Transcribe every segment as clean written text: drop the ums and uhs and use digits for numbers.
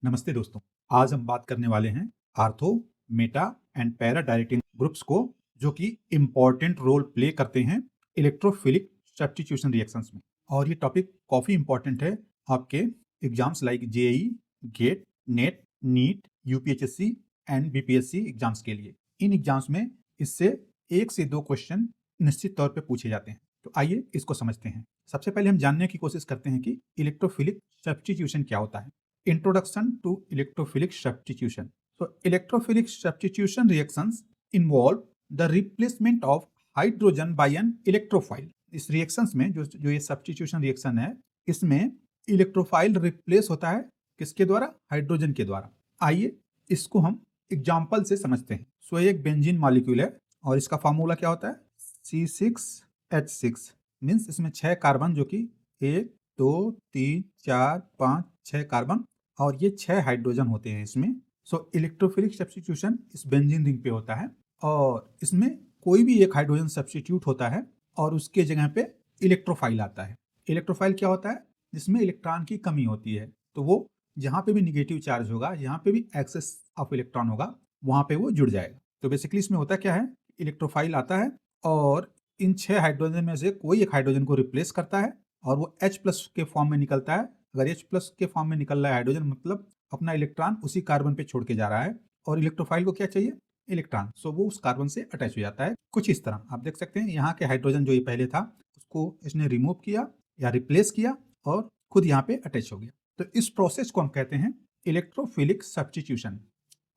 नमस्ते दोस्तों। आज हम बात करने वाले हैं ortho, Meta and para directing groups को, जो कि इंपॉर्टेंट रोल प्ले करते हैं इलेक्ट्रोफिलिक सब्स्टिट्यूशन रिएक्शंस में। और ये टॉपिक काफी इंपॉर्टेंट है आपके exams like JEE, GATE, NET, NEET, UPHSC and BPSC exams के लिए। इन एग्जाम्स में इससे 1 से 2 क्वेश्चन निश्चित तौर पे पूछे जाते हैं। तो आइए इसको समझते हैं। सबसे पहले हम जानने की कोशिश करते हैं कि इलेक्ट्रोफिलिक सब्स्टिट्यूशन क्या होता है। Introduction to electrophilic substitution. So, electrophilic substitution reactions involve the replacement of hydrogen by an electrophile. इस reactions में जो ये substitution reaction है, इसमें electrophile replace होता है किसके द्वारा? हाइड्रोजन के द्वारा। आइए इसको हम एग्जाम्पल से समझते हैं। सो एक बेंजीन मॉलिक्यूल है और इसका फार्मूला क्या होता है? C6H6 मीन्स इसमें 6 कार्बन, जो कि 1 2 3 4 5 6 कार्बन और ये 6 हाइड्रोजन होते हैं इसमें। सो इलेक्ट्रोफिलिक सब्स्टिट्यूशन इस बेंजीन रिंग पे होता है और इसमें कोई भी एक हाइड्रोजन सब्स्टिट्यूट होता है और उसके जगह पे इलेक्ट्रोफाइल आता है। इलेक्ट्रोफाइल क्या होता है? जिसमें इलेक्ट्रॉन की कमी होती है, तो वो जहाँ पे भी निगेटिव चार्ज होगा, यहाँ पे भी एक्सेस ऑफ इलेक्ट्रॉन होगा, वहाँ पे वो जुड़ जाएगा। तो बेसिकली इसमें होता क्या है? इलेक्ट्रोफाइल आता है और इन 6 हाइड्रोजन में से कोई एक हाइड्रोजन को रिप्लेस करता है और वो H+ के फॉर्म में निकलता है। अगर H+ के फॉर्म में निकल रहा है हाइड्रोजन, मतलब अपना इलेक्ट्रॉन उसी कार्बन पे छोड़ के जा रहा है और इलेक्ट्रोफाइल को क्या चाहिए? इलेक्ट्रॉन। सो वो उस कार्बन से अटैच हो जाता है। कुछ इस तरह आप देख सकते हैं, यहाँ के हाइड्रोजन जो ये पहले था उसको इसने रिमूव किया या रिप्लेस किया और खुद यहाँ पे अटैच हो गया। तो इस प्रोसेस को हम कहते हैं इलेक्ट्रोफिलिक सब्स्टिट्यूशन।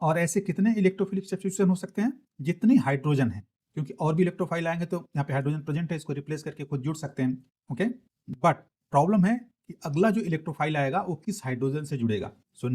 और ऐसे कितने इलेक्ट्रोफिलिक सब्स्टिट्यूशन हो सकते हैं? जितनी हाइड्रोजन है, क्योंकि और भी इलेक्ट्रोफाइल आएंगे तो यहाँ पे हाइड्रोजन प्रेजेंट है, इसको रिप्लेस करके खुद जुड़ सकते हैं। ओके, बट प्रॉब्लम है कि अगला जो इलेक्ट्रोफाइल आएगा वो किस हाइड्रोजन से जुड़ेगा। So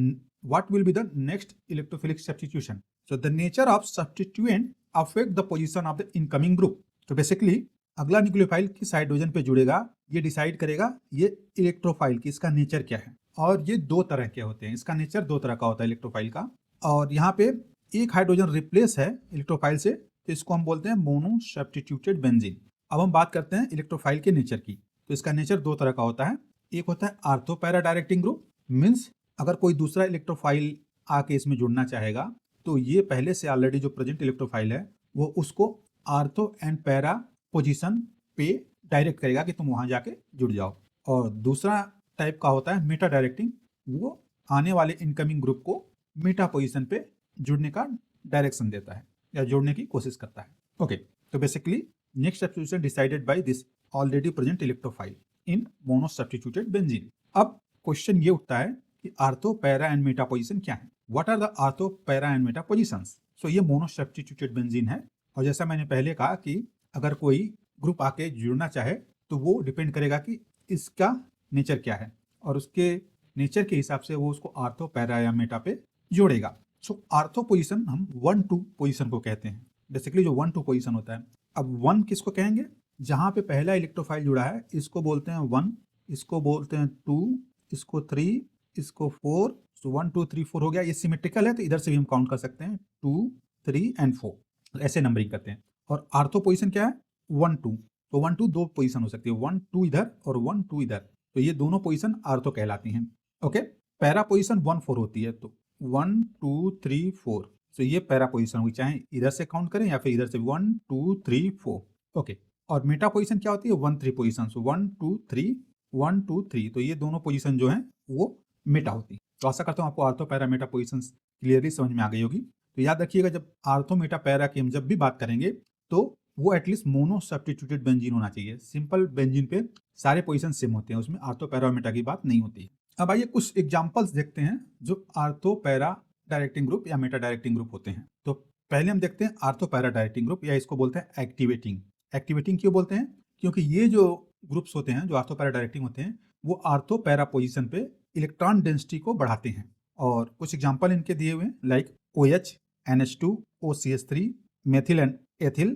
what will be the next electrophilic substitution? So the nature of substituent affect the position of the incoming group. तो बेसिकली अगला न्यूक्लियोफाइल किस हाइड्रोजन पे जुड़ेगा ये डिसाइड करेगा ये इलेक्ट्रोफाइल की इसका नेचर क्या है। और ये 2 तरह के होते हैं, इसका नेचर 2 तरह का होता है इलेक्ट्रोफाइल का। और यहाँ पे एक हाइड्रोजन रिप्लेस है इलेक्ट्रोफाइल से, तो इसको हम बोलते हैं मोनो सब्स्टिट्यूटेड बेंजीन। अब हम बात करते हैं इलेक्ट्रोफाइल के नेचर की। तो इसका नेचर 2 तरह का होता है। एक होता है ortho para directing group, means अगर कोई दूसरा इलेक्ट्रोफाइल आके इसमें जुड़ना चाहेगा तो ये पहले से ऑलरेडी जो प्रेजेंट इलेक्ट्रोफाइल है वो उसको आर्थो एंड पैरा पोजीशन पे डायरेक्ट करेगा कि तुम वहां जाके जुड़ जाओ। और दूसरा टाइप का होता है मेटा डायरेक्टिंग, वो आने वाले इनकमिंग ग्रुप को मेटा पोजीशन पे जुड़ने का डायरेक्शन देता है या जोड़ने की कोशिश करता है। ओके, तो basically next substitution decided by this already present electrophile in mono substituted benzene. अब क्वेश्चन ये उठता है कि ortho para and meta position क्या है? What are the ortho para and meta positions? So ये मोनो सब्स्टिट्यूटेड बेंजीन है और जैसा मैंने पहले कहा कि अगर कोई ग्रुप आके जुड़ना चाहे तो वो डिपेंड करेगा कि इसका नेचर क्या है और उसके नेचर के हिसाब से वो उसको आर्थो पैरा या मेटा पे जोड़ेगा। सो आर्थो पोजीशन हम 1-2 पोजीशन को कहते हैं। बेसिकली जो 1-2 पोजीशन होता है। अब 1 किसको कहेंगे? जहां पे पहला इलेक्ट्रोफाइल जुड़ा है इसको बोलते हैं 1, इसको बोलते हैं 2, इसको 3, इसको 4। सो 1 2 3 4 हो गया। ये सिमेट्रिकल है तो इधर से भी हम काउंट कर सकते हैं 2 3 एंड 4, ऐसे नंबरिंग करते हैं। और आर्थो पोजीशन क्या है? 1 2। तो 1 2 दो पोजीशन हो सकती है, 1 2 इधर और 1 2 इधर, तो ये दोनों पोजीशन आर्थो कहलाती हैं। ओके, पैरा पोजीशन 1 4 होती है, तो 1 2 3 4, तो ये पैरा पोजीशन होगी, चाहे इधर से काउंट करें या फिर इधर से 1 2 3 4। ओके, और मेटा पोजीशन क्या होती है? 1 3 पोजीशन, सो 1 2 3 1 2 3, तो ये दोनों पोजीशन जो है वो मेटा होती है। तो आशा करता हूँ आपको ortho para Meta position clearly समझ में आ गई होगी। तो याद रखिएगा जब आर्थो मेटा पैरा की हम जब भी बात करेंगे तो वो एटलीस्ट मोनो सब्स्टिट्यूटेड बेंजीन होना चाहिए। सिंपल बेंजीन पे सारे पोजीशन सेम होते हैं, उसमें आर्थो पैरा और मेटा की बात नहीं होती है। अब आइए कुछ एग्जांपल्स देखते हैं जो आर्थो पैरा डायरेक्टिंग ग्रुप या मेटा डायरेक्टिंग ग्रुप होते हैं। तो पहले हम देखते हैं आर्थो पैरा डायरेक्टिंग ग्रुप, या इसको बोलते हैं एक्टिवेटिंग। एक्टिवेटिंग क्यों बोलते हैं? क्योंकि ये जो ग्रुप्स होते हैं जो आर्थो पैरा डायरेक्टिंग होते हैं वो आर्थो पैरा पोजीशन पे इलेक्ट्रॉन डेंसिटी को बढ़ाते हैं। और कुछ एग्जांपल इनके दिए हुए हैं like OH, NH2, OCH3, methyl and ethyl,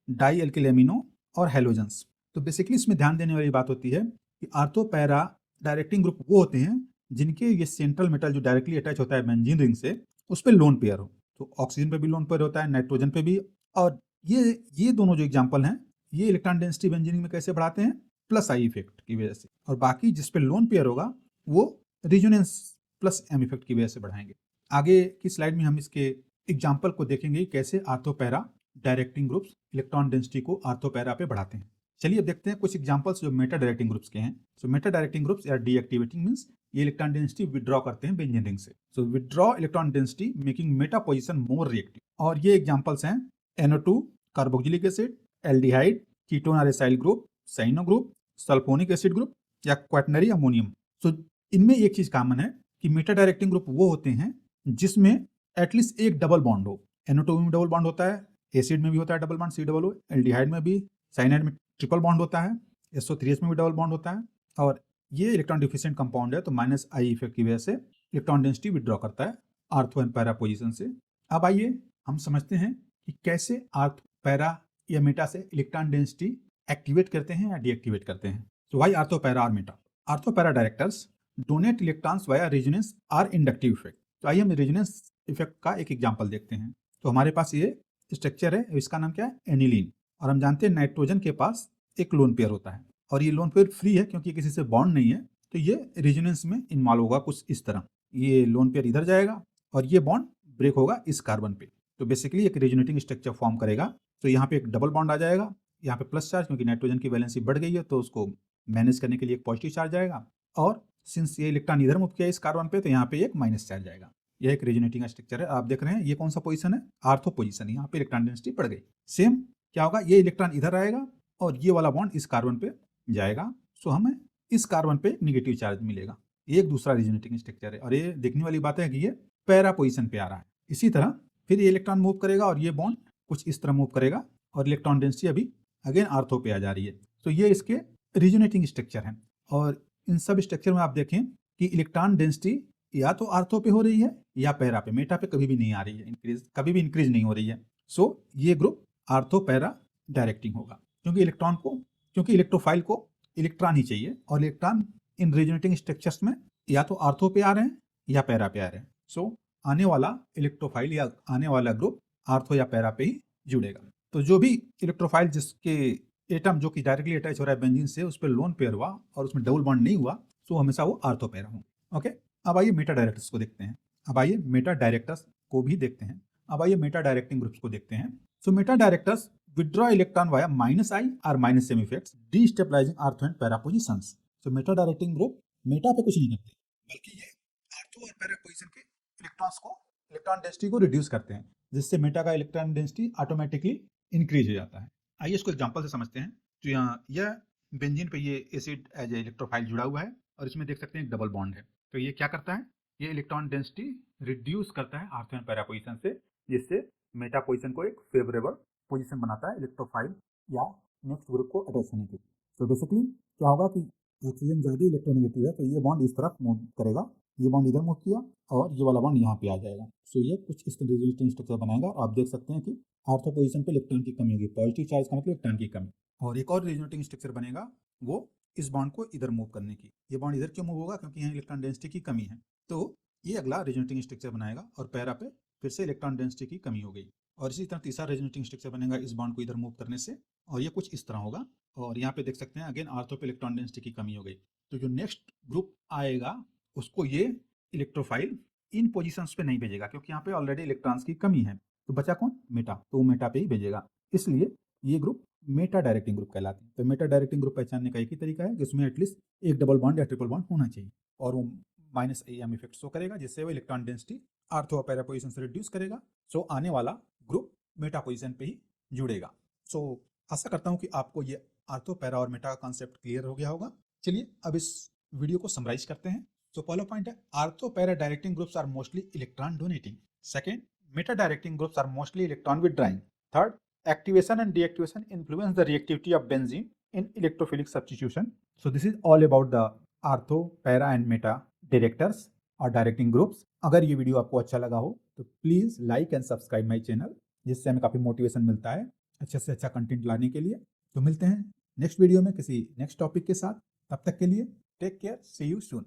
di alkyl amino और हेलोजेंस। तो बेसिकली इसमें ध्यान देने वाली बात होती है कि आर्थो पैरा डायरेक्टिंग ग्रुप वो होते हैं जिनके ये सेंट्रल मेटल जो डायरेक्टली अटैच होता है बेंजीन रिंग से उस पर लोन पेयर हो। तो ऑक्सीजन पे भी लोन पेयर होता है, नाइट्रोजन पे भी। और ये दोनों जो एग्जांपल हैं ये इलेक्ट्रॉन डेंसिटी बेंजीन में कैसे बढ़ाते हैं? +I इफेक्ट की वजह से। और बाकी जिस पे लोन पेयर होगा वो रिजोनेंस प्लस एम इफेक्ट की वजह से बढ़ाएंगे। आगे की स्लाइड में हम इसके एग्जाम्पल को देखेंगे कैसे ortho para directing groups electron density को आर्थो पैरा पे बढ़ाते हैं। चलिए अब देखते हैं कुछ एग्जांपल्स जो मेटा डायरेक्टिंग ग्रुप्स के हैं। सो मेटा डायरेक्टिंग ग्रुप्स या डीएक्टिवेटिंग मींस ये इलेक्ट्रॉन डेंसिटी विड्रॉ करते हैं बेंजीन रिंग से। So withdraw electron density making meta position more reactive. और ये एग्जांपल्स हैं NO2 carboxylic acid, aldehyde, ketone और acyl group, cyano group, sulphonic acid group या क्वाटनरी अमोनियम। सो इनमें एक चीज कॉमन है कि मेटा डायरेक्टिंग ग्रुप वो होते हैं जिसमें एटलीस्ट एक डबल बॉन्ड हो। NO2 में डबल बॉन्ड होता है, एसिड में भी होता है डबल बॉन्ड COO, एल्डिहाइड में भी, साइनाइड में ट्रिपल बॉन्ड होता है, SO3H में भी डबल बॉन्ड होता है। और ये इलेक्ट्रॉन डिफिशिएंट कंपाउंड है तो -I इफेक्ट की वजह से इलेक्ट्रॉन डेंसिटी विड्रॉ करता है आर्थो एंड पैरा पोजीशन से। अब आइए हम समझते हैं कि कैसे आर्थो पैरा या मेटा से इलेक्ट्रॉन डेंसिटी एक्टिवेट करते हैं या डीएक्टिवेट करते हैं। तो वाई आर्थो पैरा और Meta? Ortho para directors donate electrons via resonance और इंडक्टिव इफेक्ट। तो आइए हम रेजोनेंस इफेक्ट का एक एग्जांपल देखते हैं। तो हमारे पास ये स्ट्रक्चर है, इसका नाम क्या है? एनिलीन। और हम जानते हैं नाइट्रोजन के पास एक लोन पेयर होता है और ये लोन पेयर फ्री है क्योंकि किसी से बॉन्ड नहीं है, तो ये रेजोनेंस में इन्वॉल्व होगा कुछ इस तरह। ये लोन पेयर इधर जाएगा और ये बॉन्ड ब्रेक होगा इस कार्बन पे, तो बेसिकली एक रेजोनेटिंग स्ट्रक्चर फॉर्म करेगा। तो यहाँ पे एक डबल बॉन्ड आ जाएगा, यहाँ पे प्लस चार्ज क्योंकि नाइट्रोजन की वैलेंसी बढ़ गई है तो उसको मैनेज करने के लिए एक पॉजिटिव चार्ज आएगा, और सिंस ये इलेक्ट्रॉन इधर मूव किया इस कार्बन पे तो यहाँ पे एक माइनस चार्ज आएगा। यह एक रेजोनेटिंग स्ट्रक्चर है। आप देख रहे हैं ये कौन सा पोजीशन है? Ortho position. यहाँ पे इलेक्ट्रॉन डेंसिटी बढ़ गई। सेम क्या होगा, ये इलेक्ट्रॉन इधर आएगा और ये वाला बॉन्ड इस कार्बन पे जाएगा, सो हमें इस कार्बन पे निगेटिव चार्ज मिलेगा। ये एक दूसरा रेजोनेटिंग स्ट्रक्चर है और ये देखने वाली बात है कि ये पैरा पोजीशन पे आ रहा है। इसी तरह फिर ये इलेक्ट्रॉन मूव करेगा और ये बॉन्ड कुछ इस तरह मूव करेगा और इलेक्ट्रॉन डेंसिटी अभी अगेन आर्थो पे आ जा रही है। तो ये इसके रेजोनेटिंग स्ट्रक्चर है। और इन सब स्ट्रक्चर में आप देखें कि इलेक्ट्रॉन डेंसिटी या तो आर्थो पे हो रही है या पैरा पे, मेटा पे कभी भी नहीं आ रही है, इंक्रीज कभी भी इंक्रीज नहीं हो रही है। सो ये ग्रुप आर्थो पैरा डायरेक्टिंग होगा क्योंकि इलेक्ट्रोफाइल को इलेक्ट्रॉन ही चाहिए और इलेक्ट्रॉन इन रेजोनेटिंग स्ट्रक्चर्स में या तो आर्थो पे आ रहे हैं या पैरा पे आ रहे हैं। सो आने वाला इलेक्ट्रोफाइल या आने वाला ग्रुप आर्थो या पैरा पे ही जुड़ेगा। तो जो भी इलेक्ट्रोफाइल जिसके एटम जो कि डायरेक्टली अटैच हो रहा है बेंजीन से, उस पर लोन पेयर हुआ और उसमें डबल बॉन्ड नहीं हुआ, सो हमेशा वो आर्थो पैरा होगा। ओके, अब आइए मेटा डायरेक्टर्स को देखते हैं। अब आइए मेटा डायरेक्टर्स को भी देखते हैं। अब आइए मेटा डायरेक्टिंग ग्रुप्स को देखते हैं। So meta directors withdraw electron via -I or -M effects, destabilizing ortho and para positions. So meta directing group meta पे कुछ नहीं करते, बल्कि ये आर्थो और पैरा पोजीशन के इलेक्ट्रॉन डेंसिटी को रिड्यूस करते हैं, जिससे मेटा का इलेक्ट्रॉन डेंसिटी ऑटोमेटिकली इंक्रीज हो जाता है। आइए इसको एग्जांपल से समझते हैं। तो यहाँ यह बेंजीन पे ये एसिड एज ए इलेक्ट्रोफाइल जुड़ा हुआ है और इसमें देख सकते हैं एक डबल बॉन्ड है। तो ये क्या करता है, ये इलेक्ट्रॉन डेंसिटी रिड्यूस करता है आर्थो एंड पैरा पोजीशन से, जिससे मेटा पोजीशन को एक फेवरेबल पोजीशन बनाता है इलेक्ट्रोफाइल या नेक्स्ट ग्रुप को अटैच होने के लिए। तो बेसिकली क्या होगा कि ऑक्सीजन ज़्यादा इलेक्ट्रोनेगेटिव है तो ये बॉन्ड इस तरफ मूव करेगा, ये बॉन्ड इधर मूव किया और ये वाला बॉन्ड यहाँ पे आ जाएगा। सो ये कुछ इस रेजोनेटिंग स्ट्रक्चर बनाएगा। आप देख सकते हैं कि आर्थो पोजीशन पे इलेक्ट्रॉन की कमी होगी, पॉजिटिव चार्ज का मतलब इलेक्ट्रॉन की कमी। और एक और रेजोनेटिंग स्ट्रक्चर बनेगा वो इस बॉन्ड को इधर मूव करने की। ये बॉन्ड इधर क्यों मूव होगा, क्योंकि यहाँ इलेक्ट्रॉन डेंसिटी की कमी है। तो ये अगला रेजोनेटिंग स्ट्रक्चर बनाएगा और पैरा पे फिर से इलेक्ट्रॉन डेंसिटी की कमी हो गई। और इसी तरह तीसरा रेजोनेटिंग स्ट्रक्चर बनेगा इस बॉन्ड को इधर मूव करने से, और ये कुछ इस तरह होगा। और यहाँ पे देख सकते हैं अगेन आर्थो पे इलेक्ट्रॉन डेंसिटी की कमी हो गई। तो जो नेक्स्ट ग्रुप आएगा उसको ये इलेक्ट्रोफाइल इन पोजीशंस पे नहीं भेजेगा, क्योंकि यहाँ पे ऑलरेडी इलेक्ट्रॉन्स की कमी है। तो बचा कौन? मेटा। तो वो मेटा पे ही भेजेगा, इसलिए ये ग्रुप मेटा डायरेक्टिंग ग्रुप कहलाते हैं। तो मेटा डायरेक्टिंग ग्रुप पहचानने का एक ही तरीका है कि उसमें एटलीस्ट एक डबल बॉन्ड या ट्रिपल बॉन्ड होना चाहिए और वो -M इफेक्ट शो करेगा, जिससे वो इलेक्ट्रॉन डेंसिटी आर्थो और पैरा पोजीशन से रिड्यूस करेगा। सो आने वाला ग्रुप मेटा पोजीशन पे ही जुड़ेगा। सो आशा करता हूँ कि आपको ये आर्थो पैरा और मेटा का कॉन्सेप्ट क्लियर हो गया होगा। चलिए अब इस वीडियो को समराइज करते हैं। तो पहला पॉइंट है ortho para directing groups are mostly electron donating. Second, meta directing groups are mostly electron withdrawing. Third, activation and deactivation influence the reactivity of benzene in electrophilic substitution. So this is all about the ortho para and Meta directors और directing groups. अगर ये video आपको अच्छा लगा हो तो please like and subscribe my channel, जिससे हमें काफ़ी मोटिवेशन मिलता है अच्छे से अच्छा कंटेंट लाने के लिए। तो मिलते हैं नेक्स्ट वीडियो में किसी नेक्स्ट टॉपिक के साथ। तब तक के लिए take care, see you soon.